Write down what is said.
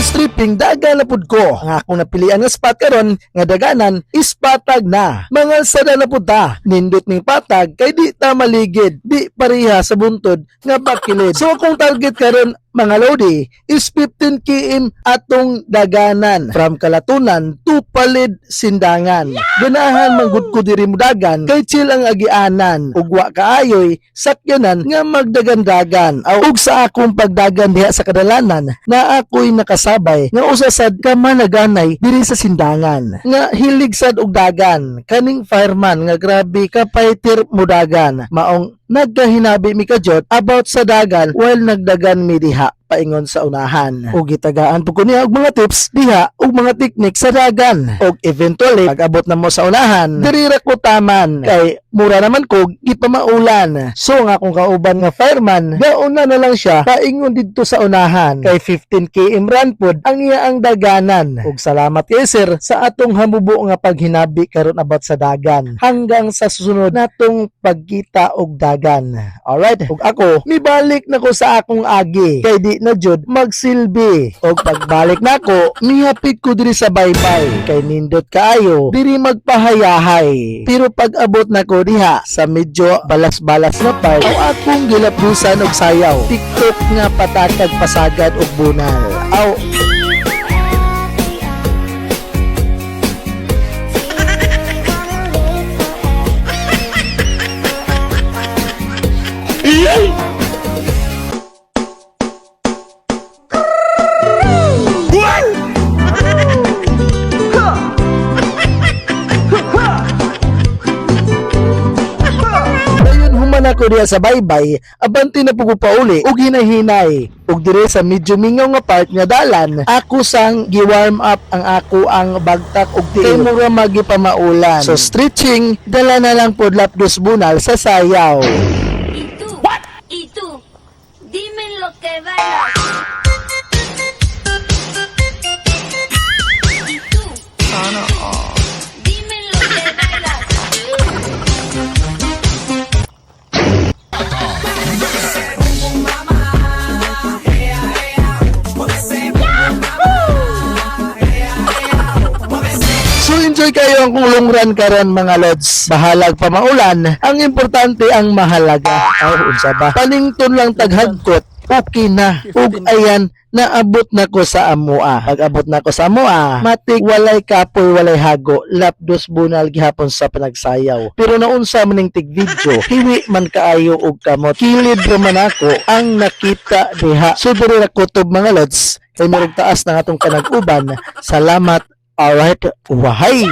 stripping daga na pud ko. Ang akong napilian nga spot karon nga daganan is patag na. Mga sada na pud ta. Nindot ning patag kay di ta maligid, di pareha sa buntod nga bakilid. So akong target karon mga lodi is 15 km atong daganan from Kalatunan to Palid Sindangan. Ganahan manggud ko diri mudagan kay chill ang agianan ug wa kaayoy sakyanan nga magdagan-dagan. Ug sa akong pagdagan diha sa kadalanan na ako'y nakasabay nga usasad ka managanay diri sa Sindangan nga hilig sad og dagan. Kaning fireman nga grabe ka fighter mudagan maong nagkahinabi mi kajot about sa dagan while nagdagan mi diha paingon sa unahan. O gitagaan po ko niya og mga tips diha og mga teknik sa dagan. Og eventually pag abot na mo sa unahan, diri ra ko taman kay mura naman ko gipamaulan. So nga akong kauban nga fireman, gauna na lang siya paingon didto sa unahan kay 15 km run pod ang iya ang daganan. Og salamat kay sir sa atong hamubo nga paghinabi karon about sa dagan hanggang sa susunod natong pagkita og dagan. Alright, ug ako mibalik na ko sa akong agi kay di na jud magsilbi. Og pagbalik nako mihapit ko diri sa baybay kay nindot kaayo diri magpahayahay. Pero pag abot nako diha sa medyo balas-balas na part aw akong gilapusan og sayaw TikTok nga patatag pasagad og bunal. Aw ako diya sa baybay, abanti na pugo pa uli ug hinahinay. Ug dire sa medyo mingaw nga part nga dalan, ako sang gi-warm up ang ako ang bagtak ug kay mura magipamaulan. So stretching, dala na lang pod lapdos bunal sa sayaw. ¿Y tú? Dime lo que bailas. ¿Y tú? Dime lo que bailas. So enjoy kayo ang kulong run karon mga lods. Bahalag pa maulan, ang importante ang mahalaga. Unsa ba? Panington lang taghagkot, okay na. Ug ayan, naabot na ko sa amua. Pag abot na ko sa amua, matik walay kapoy, walay hago, lapdos bunal gihapon sa panagsayaw. Pero naunsa maning tig video, hiwi man kaayo og kamot. Kilid ra man ako ang nakita diha. So diri ra kutob mga lods, kay murag taas na atong kanag-uban. Salamat. Alright, wahay!